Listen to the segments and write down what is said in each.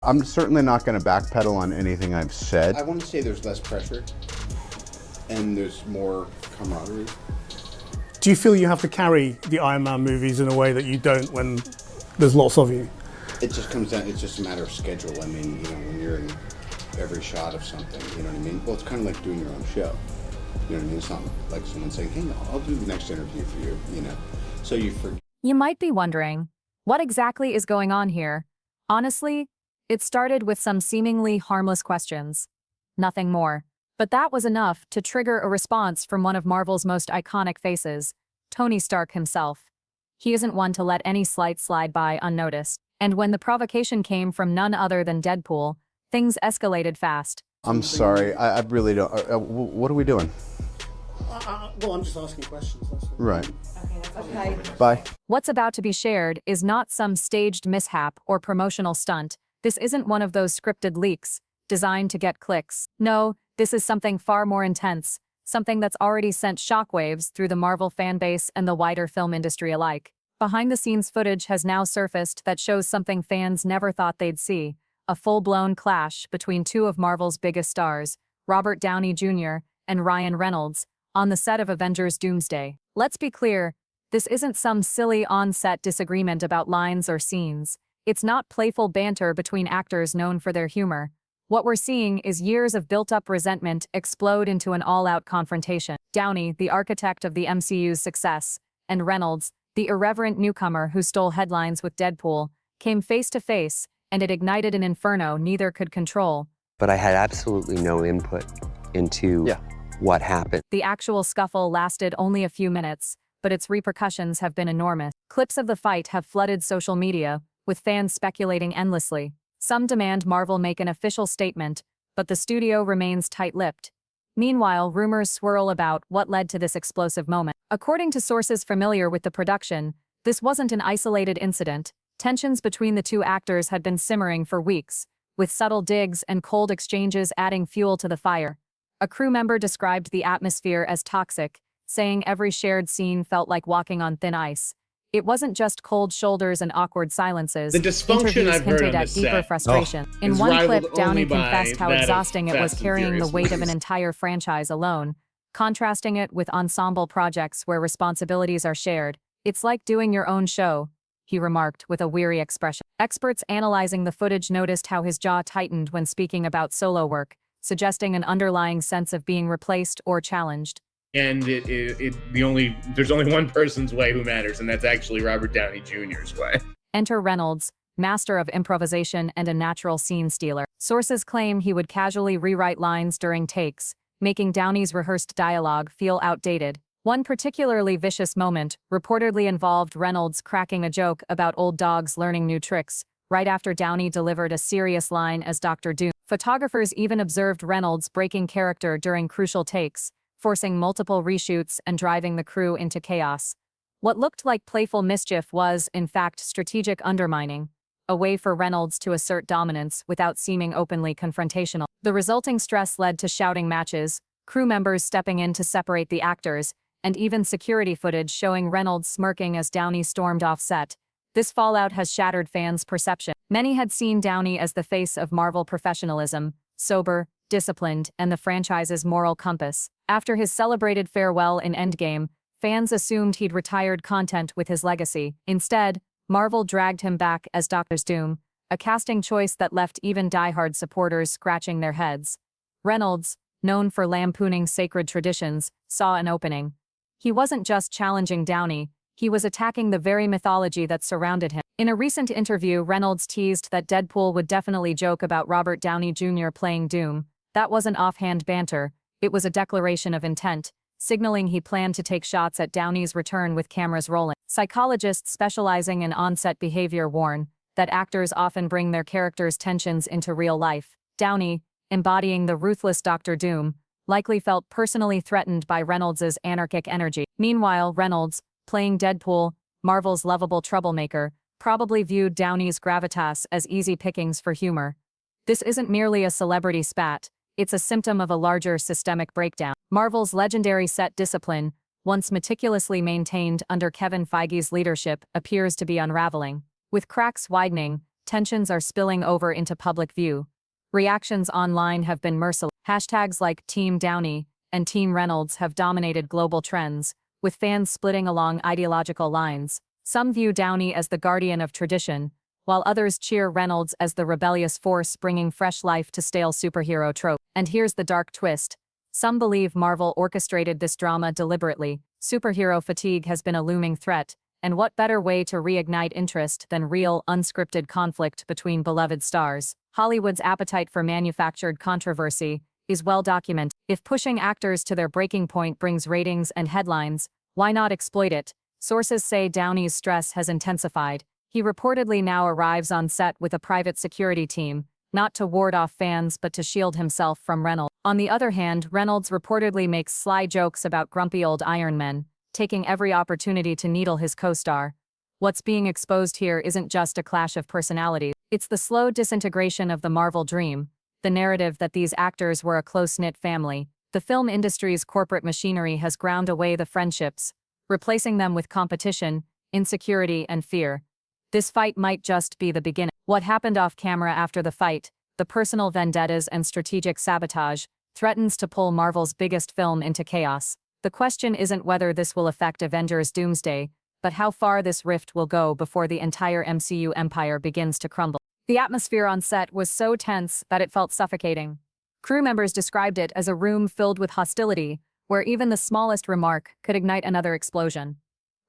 I'm certainly not going to backpedal on anything I've said. I want to say there's less pressure and there's more camaraderie. Do you feel you have to carry the Iron Man movies in a way that you don't when there's lots of you? It just comes down, it's just a matter of schedule. I mean, you know, when you're in every shot of something, you know what I mean? Well, it's kind of like doing your own show. You know what I mean? It's not like someone saying, hey, I'll do the next interview for you, you know? So you forget. You might be wondering, what exactly is going on here? Honestly, it started with some seemingly harmless questions. Nothing more. But that was enough to trigger a response from one of Marvel's most iconic faces, Tony Stark himself. He isn't one to let any slight slide by unnoticed. And when the provocation came from none other than Deadpool, things escalated fast. I'm sorry, I really don't. What are we doing? Well, I'm just asking questions. That's all. Right. Okay. Bye. What's about to be shared is not some staged mishap or promotional stunt. This isn't one of those scripted leaks, designed to get clicks. No, this is something far more intense, something that's already sent shockwaves through the Marvel fanbase and the wider film industry alike. Behind-the-scenes footage has now surfaced that shows something fans never thought they'd see, a full-blown clash between two of Marvel's biggest stars, Robert Downey Jr. and Ryan Reynolds, on the set of Avengers Doomsday. Let's be clear, this isn't some silly on-set disagreement about lines or scenes. It's not playful banter between actors known for their humor. What we're seeing is years of built-up resentment explode into an all-out confrontation. Downey, the architect of the MCU's success, and Reynolds, the irreverent newcomer who stole headlines with Deadpool, came face-to-face, and it ignited an inferno neither could control. But I had absolutely no input into what happened. The actual scuffle lasted only a few minutes, but its repercussions have been enormous. Clips of the fight have flooded social media, with fans speculating endlessly. Some demand Marvel make an official statement, but the studio remains tight-lipped. Meanwhile, rumors swirl about what led to this explosive moment. According to sources familiar with the production, this wasn't an isolated incident. Tensions between the two actors had been simmering for weeks, with subtle digs and cold exchanges adding fuel to the fire. A crew member described the atmosphere as toxic, saying every shared scene felt like walking on thin ice. It wasn't just cold shoulders and awkward silences. The dysfunction Interviews I've heard hinted on at this deeper set frustration. In is one rivaled clip, Downey only by confessed how that of exhausting it was Fast and carrying the Furious weight of an movies. entire franchise alone. Contrasting it with ensemble projects where responsibilities are shared, it's like doing your own show, he remarked with a weary expression. Experts analyzing the footage noticed how his jaw tightened when speaking about solo work, suggesting an underlying sense of being replaced or challenged. And there's only one person's way who matters, and that's actually Robert Downey Jr.'s way. Enter Reynolds, master of improvisation and a natural scene stealer. Sources claim he would casually rewrite lines during takes, making Downey's rehearsed dialogue feel outdated. One particularly vicious moment reportedly involved Reynolds cracking a joke about old dogs learning new tricks, right after Downey delivered a serious line as Dr. Doom. Photographers even observed Reynolds breaking character during crucial takes, forcing multiple reshoots and driving the crew into chaos. What looked like playful mischief was, in fact, strategic undermining, a way for Reynolds to assert dominance without seeming openly confrontational. The resulting stress led to shouting matches, crew members stepping in to separate the actors, and even security footage showing Reynolds smirking as Downey stormed off set. This fallout has shattered fans' perception. Many had seen Downey as the face of Marvel professionalism, sober, disciplined, and the franchise's moral compass. After his celebrated farewell in Endgame, fans assumed he'd retired content with his legacy. Instead, Marvel dragged him back as Dr. Doom, a casting choice that left even diehard supporters scratching their heads. Reynolds, known for lampooning sacred traditions, saw an opening. He wasn't just challenging Downey, he was attacking the very mythology that surrounded him. In a recent interview, Reynolds teased that Deadpool would definitely joke about Robert Downey Jr. playing Doom. That wasn't offhand banter, it was a declaration of intent, signaling he planned to take shots at Downey's return with cameras rolling. Psychologists specializing in on-set behavior warn that actors often bring their characters' tensions into real life. Downey, embodying the ruthless Dr. Doom, likely felt personally threatened by Reynolds' anarchic energy. Meanwhile, Reynolds, playing Deadpool, Marvel's lovable troublemaker, probably viewed Downey's gravitas as easy pickings for humor. This isn't merely a celebrity spat, it's a symptom of a larger systemic breakdown. Marvel's legendary set discipline, once meticulously maintained under Kevin Feige's leadership, appears to be unraveling. With cracks widening, tensions are spilling over into public view. Reactions online have been merciless. Hashtags like Team Downey and Team Reynolds have dominated global trends, with fans splitting along ideological lines. Some view Downey as the guardian of tradition, while others cheer Reynolds as the rebellious force bringing fresh life to stale superhero tropes. And here's the dark twist. Some believe Marvel orchestrated this drama deliberately. Superhero fatigue has been a looming threat, and what better way to reignite interest than real, unscripted conflict between beloved stars? Hollywood's appetite for manufactured controversy is well documented. If pushing actors to their breaking point brings ratings and headlines, why not exploit it? Sources say Downey's stress has intensified. He reportedly now arrives on set with a private security team, not to ward off fans but to shield himself from Reynolds. On the other hand, Reynolds reportedly makes sly jokes about grumpy old Iron Men, taking every opportunity to needle his co-star. What's being exposed here isn't just a clash of personalities, it's the slow disintegration of the Marvel dream, the narrative that these actors were a close-knit family. The film industry's corporate machinery has ground away the friendships, replacing them with competition, insecurity, and fear. This fight might just be the beginning. What happened off-camera after the fight, the personal vendettas and strategic sabotage, threatens to pull Marvel's biggest film into chaos. The question isn't whether this will affect Avengers Doomsday, but how far this rift will go before the entire MCU empire begins to crumble. The atmosphere on set was so tense that it felt suffocating. Crew members described it as a room filled with hostility, where even the smallest remark could ignite another explosion.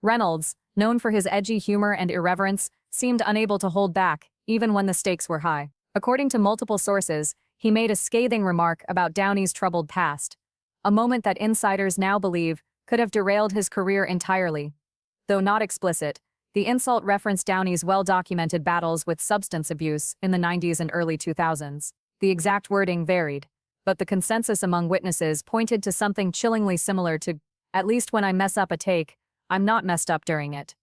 Reynolds, known for his edgy humor and irreverence, seemed unable to hold back, even when the stakes were high. According to multiple sources, he made a scathing remark about Downey's troubled past, a moment that insiders now believe could have derailed his career entirely. Though not explicit, the insult referenced Downey's well-documented battles with substance abuse in the 90s and early 2000s. The exact wording varied, but the consensus among witnesses pointed to something chillingly similar to, "At least when I mess up a take, I'm not messed up during it."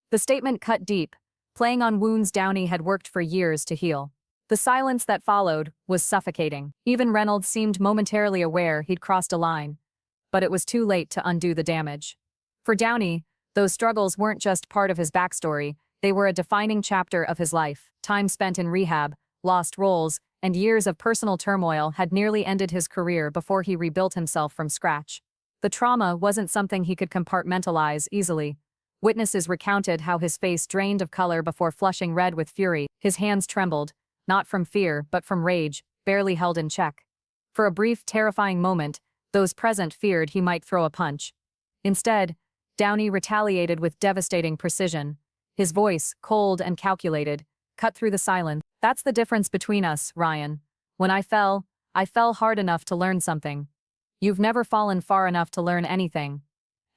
The statement cut deep, playing on wounds Downey had worked for years to heal. The silence that followed was suffocating. Even Reynolds seemed momentarily aware he'd crossed a line, but it was too late to undo the damage. For Downey, those struggles weren't just part of his backstory, they were a defining chapter of his life. Time spent in rehab, lost roles, and years of personal turmoil had nearly ended his career before he rebuilt himself from scratch. The trauma wasn't something he could compartmentalize easily. Witnesses recounted how his face drained of color before flushing red with fury. His hands trembled, not from fear but from rage, barely held in check. For a brief, terrifying moment, those present feared he might throw a punch. Instead, Downey retaliated with devastating precision. His voice, cold and calculated, cut through the silence. "That's the difference between us, Ryan. When I fell hard enough to learn something. You've never fallen far enough to learn anything."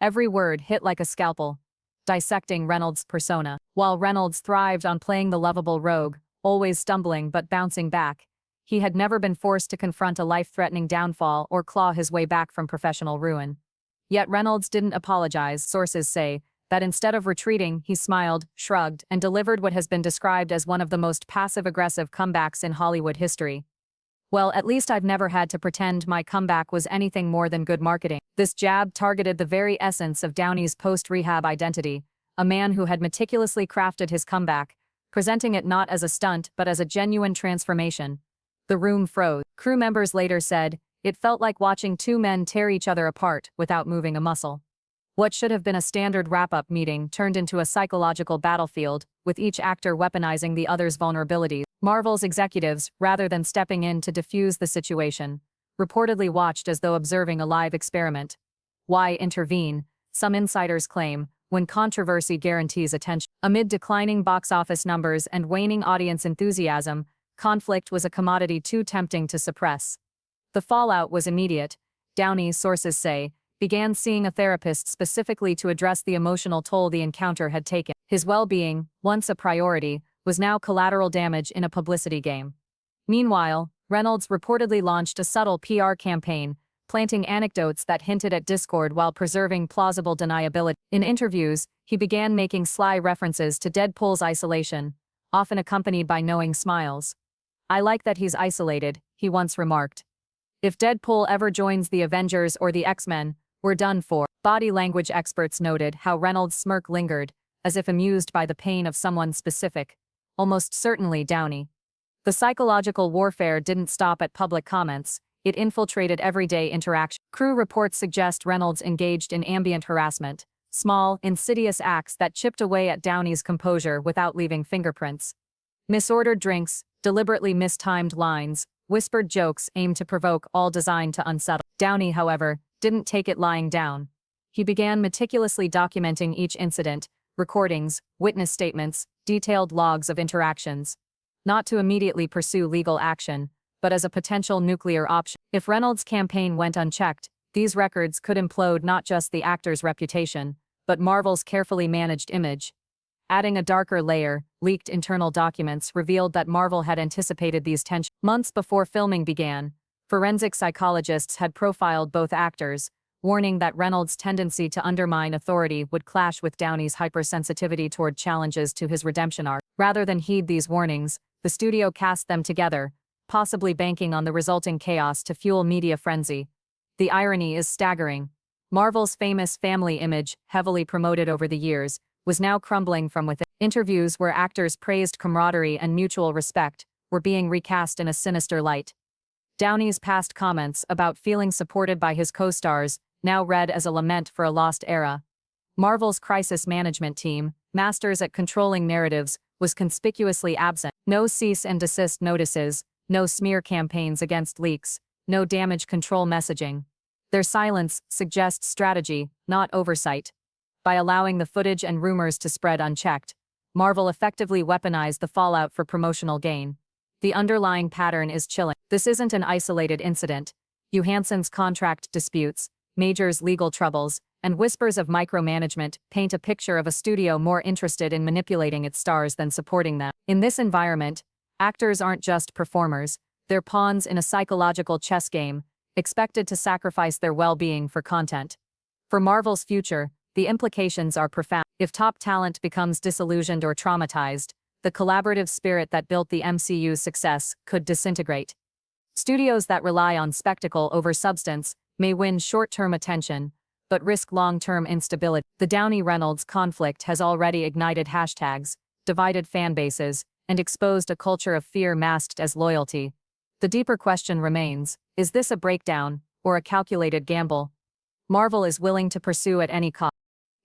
Every word hit like a scalpel, dissecting Reynolds' persona. While Reynolds thrived on playing the lovable rogue, always stumbling but bouncing back, he had never been forced to confront a life-threatening downfall or claw his way back from professional ruin. Yet Reynolds didn't apologize. Sources say that instead of retreating, he smiled, shrugged, and delivered what has been described as one of the most passive-aggressive comebacks in Hollywood history. "Well, at least I've never had to pretend my comeback was anything more than good marketing." This jab targeted the very essence of Downey's post-rehab identity, a man who had meticulously crafted his comeback, presenting it not as a stunt but as a genuine transformation. The room froze. Crew members later said, "It felt like watching two men tear each other apart without moving a muscle." What should have been a standard wrap-up meeting turned into a psychological battlefield, with each actor weaponizing the other's vulnerabilities. Marvel's executives, rather than stepping in to defuse the situation, reportedly watched as though observing a live experiment. Why intervene, some insiders claim, when controversy guarantees attention? Amid declining box office numbers and waning audience enthusiasm, conflict was a commodity too tempting to suppress. The fallout was immediate. Downey, sources say, began seeing a therapist specifically to address the emotional toll the encounter had taken. His well-being, once a priority, was now collateral damage in a publicity game. Meanwhile, Reynolds reportedly launched a subtle PR campaign, planting anecdotes that hinted at discord while preserving plausible deniability. In interviews, he began making sly references to Deadpool's isolation, often accompanied by knowing smiles. "I like that he's isolated," he once remarked. "If Deadpool ever joins the Avengers or the X-Men, we're done for." Body language experts noted how Reynolds' smirk lingered, as if amused by the pain of someone specific, almost certainly Downey. The psychological warfare didn't stop at public comments, it infiltrated everyday interaction. Crew reports suggest Reynolds engaged in ambient harassment, small, insidious acts that chipped away at Downey's composure without leaving fingerprints. Misordered drinks, deliberately mistimed lines, whispered jokes aimed to provoke, all designed to unsettle. Downey, however, didn't take it lying down. He began meticulously documenting each incident, recordings, witness statements, detailed logs of interactions. Not to immediately pursue legal action, but as a potential nuclear option. If Reynolds' campaign went unchecked, these records could implode not just the actor's reputation, but Marvel's carefully managed image. Adding a darker layer, leaked internal documents revealed that Marvel had anticipated these tensions. Months before filming began, forensic psychologists had profiled both actors, warning that Reynolds' tendency to undermine authority would clash with Downey's hypersensitivity toward challenges to his redemption arc. Rather than heed these warnings, the studio cast them together, possibly banking on the resulting chaos to fuel media frenzy. The irony is staggering. Marvel's famous family image, heavily promoted over the years, was now crumbling from within. Interviews where actors praised camaraderie and mutual respect were being recast in a sinister light. Downey's past comments about feeling supported by his co-stars now read as a lament for a lost era. Marvel's crisis management team, masters at controlling narratives, was conspicuously absent. No cease and desist notices, no smear campaigns against leaks, no damage control messaging. Their silence suggests strategy, not oversight. By allowing the footage and rumors to spread unchecked, Marvel effectively weaponized the fallout for promotional gain. The underlying pattern is chilling. This isn't an isolated incident. Johansson's contract disputes, Major's legal troubles, and whispers of micromanagement paint a picture of a studio more interested in manipulating its stars than supporting them. In this environment, actors aren't just performers, they're pawns in a psychological chess game, expected to sacrifice their well-being for content. For Marvel's future, the implications are profound. If top talent becomes disillusioned or traumatized, the collaborative spirit that built the MCU's success could disintegrate. Studios that rely on spectacle over substance may win short-term attention, but risk long-term instability. The Downey-Reynolds conflict has already ignited hashtags, divided fan bases, and exposed a culture of fear masked as loyalty. The deeper question remains, is this a breakdown, or a calculated gamble? Marvel is willing to pursue at any cost.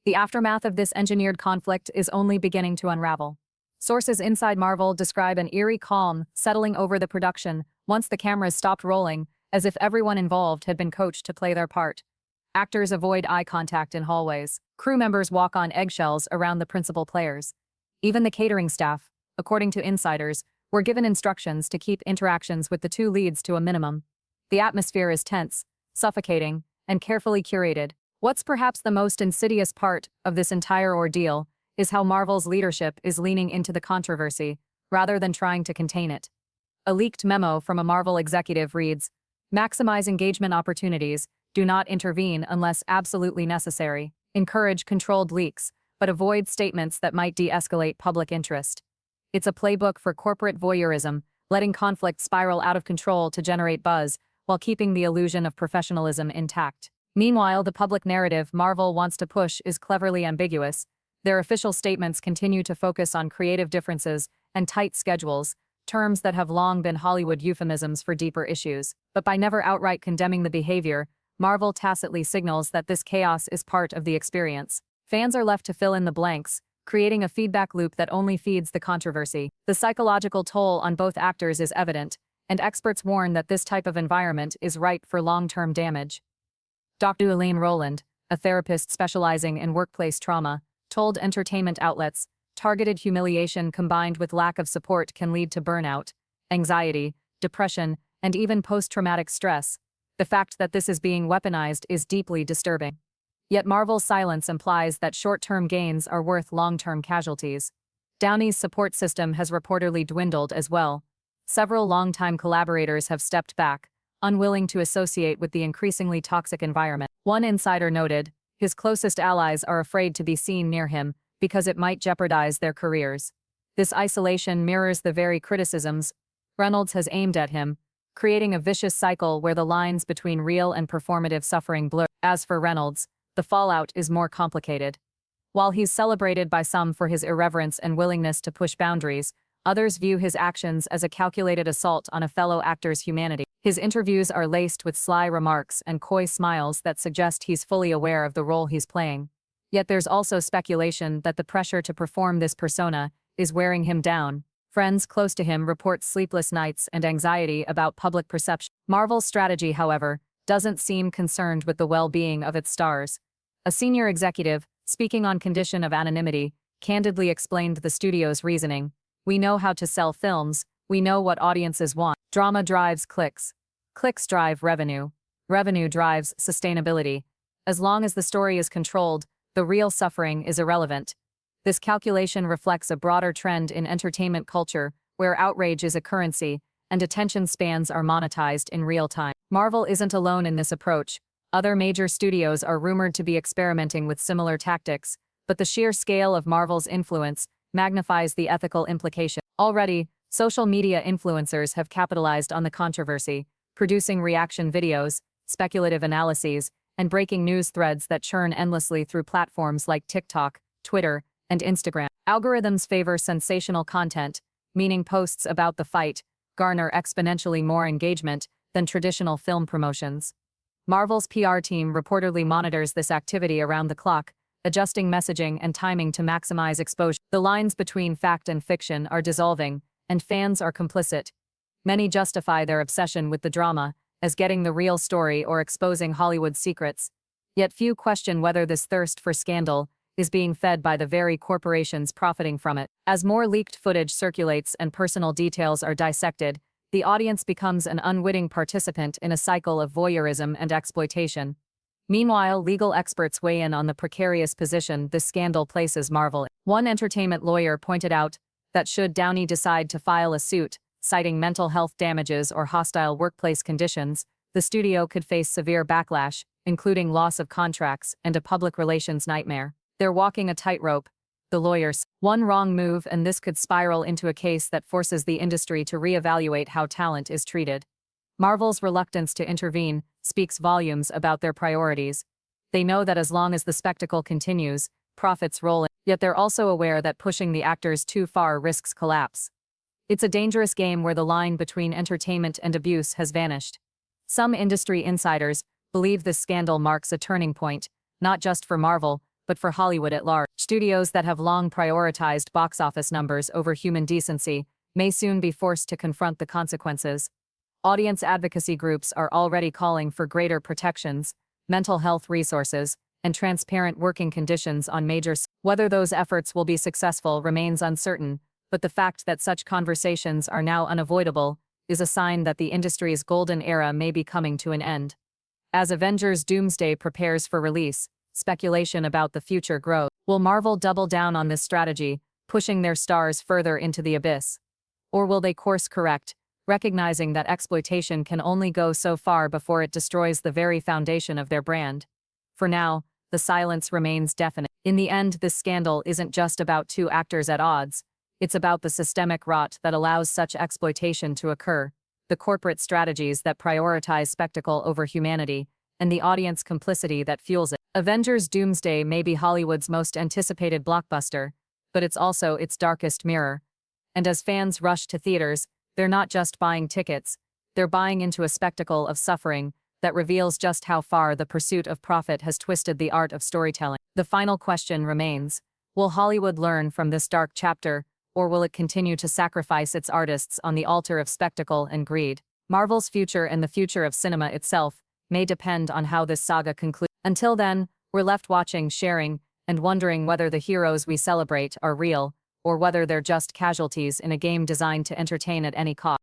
The aftermath of this engineered conflict is only beginning to unravel. Sources inside Marvel describe an eerie calm settling over the production once the cameras stopped rolling, as if everyone involved had been coached to play their part. Actors avoid eye contact in hallways. Crew members walk on eggshells around the principal players. Even the catering staff, according to insiders, were given instructions to keep interactions with the two leads to a minimum. The atmosphere is tense, suffocating, and carefully curated. What's perhaps the most insidious part of this entire ordeal is how Marvel's leadership is leaning into the controversy, rather than trying to contain it. A leaked memo from a Marvel executive reads, "Maximize engagement opportunities, do not intervene unless absolutely necessary. Encourage controlled leaks, but avoid statements that might de-escalate public interest." It's a playbook for corporate voyeurism, letting conflict spiral out of control to generate buzz, while keeping the illusion of professionalism intact. Meanwhile, the public narrative Marvel wants to push is cleverly ambiguous. Their official statements continue to focus on creative differences and tight schedules, terms that have long been Hollywood euphemisms for deeper issues. But by never outright condemning the behavior, Marvel tacitly signals that this chaos is part of the experience. Fans are left to fill in the blanks, creating a feedback loop that only feeds the controversy. The psychological toll on both actors is evident, and experts warn that this type of environment is ripe for long-term damage. Dr. Elaine Rowland, a therapist specializing in workplace trauma, told entertainment outlets, targeted humiliation combined with lack of support can lead to burnout, anxiety, depression, and even post-traumatic stress. The fact that this is being weaponized is deeply disturbing. Yet Marvel's silence implies that short-term gains are worth long-term casualties. Downey's support system has reportedly dwindled as well. Several longtime collaborators have stepped back, unwilling to associate with the increasingly toxic environment. One insider noted, his closest allies are afraid to be seen near him because it might jeopardize their careers. This isolation mirrors the very criticisms Reynolds has aimed at him, creating a vicious cycle where the lines between real and performative suffering blur. As for Reynolds, the fallout is more complicated. While he's celebrated by some for his irreverence and willingness to push boundaries, Others view his actions as a calculated assault on a fellow actor's humanity. His interviews are laced with sly remarks and coy smiles that suggest he's fully aware of the role he's playing. Yet there's also speculation that the pressure to perform this persona is wearing him down. Friends close to him report sleepless nights and anxiety about public perception. Marvel's strategy, however, doesn't seem concerned with the well-being of its stars. A senior executive, speaking on condition of anonymity, candidly explained the studio's reasoning. "We know how to sell films, we know what audiences want. Drama drives clicks. Clicks drive revenue. Revenue drives sustainability. As long as the story is controlled, the real suffering is irrelevant." This calculation reflects a broader trend in entertainment culture, where outrage is a currency, and attention spans are monetized in real time. Marvel isn't alone in this approach. Other major studios are rumored to be experimenting with similar tactics, but the sheer scale of Marvel's influence magnifies the ethical implication. Already, social media influencers have capitalized on the controversy, producing reaction videos, speculative analyses, and breaking news threads that churn endlessly through platforms like TikTok, Twitter, and Instagram. Algorithms favor sensational content, meaning posts about the fight garner exponentially more engagement than traditional film promotions. Marvel's PR team reportedly monitors this activity around the clock, adjusting messaging and timing to maximize exposure. The lines between fact and fiction are dissolving, and fans are complicit. Many justify their obsession with the drama as getting the real story or exposing Hollywood's secrets. Yet few question whether this thirst for scandal is being fed by the very corporations profiting from it. As more leaked footage circulates and personal details are dissected, the audience becomes an unwitting participant in a cycle of voyeurism and exploitation. Meanwhile, legal experts weigh in on the precarious position this scandal places Marvel in. One entertainment lawyer pointed out that should Downey decide to file a suit, citing mental health damages or hostile workplace conditions, the studio could face severe backlash, including loss of contracts and a public relations nightmare. "They're walking a tightrope," the lawyers. "One wrong move and this could spiral into a case that forces the industry to reevaluate how talent is treated." Marvel's reluctance to intervene speaks volumes about their priorities. They know that as long as the spectacle continues, profits roll in. Yet they're also aware that pushing the actors too far risks collapse. It's a dangerous game where the line between entertainment and abuse has vanished. Some industry insiders believe this scandal marks a turning point, not just for Marvel, but for Hollywood at large. Studios that have long prioritized box office numbers over human decency may soon be forced to confront the consequences. Audience advocacy groups are already calling for greater protections, mental health resources, and transparent working conditions on Whether those efforts will be successful remains uncertain, but the fact that such conversations are now unavoidable is a sign that the industry's golden era may be coming to an end. As Avengers Doomsday prepares for release, speculation about the future grows. Will Marvel double down on this strategy, pushing their stars further into the abyss? Or will they course correct, recognizing that exploitation can only go so far before it destroys the very foundation of their brand? For now, the silence remains deafening. In the end, this scandal isn't just about two actors at odds. It's about the systemic rot that allows such exploitation to occur, the corporate strategies that prioritize spectacle over humanity, and the audience complicity that fuels it. Avengers Doomsday may be Hollywood's most anticipated blockbuster, but it's also its darkest mirror. And as fans rush to theaters, they're not just buying tickets, they're buying into a spectacle of suffering that reveals just how far the pursuit of profit has twisted the art of storytelling. The final question remains: will Hollywood learn from this dark chapter, or will it continue to sacrifice its artists on the altar of spectacle and greed? Marvel's future and the future of cinema itself may depend on how this saga concludes. Until then, we're left watching, sharing, and wondering whether the heroes we celebrate are real, or whether they're just casualties in a game designed to entertain at any cost.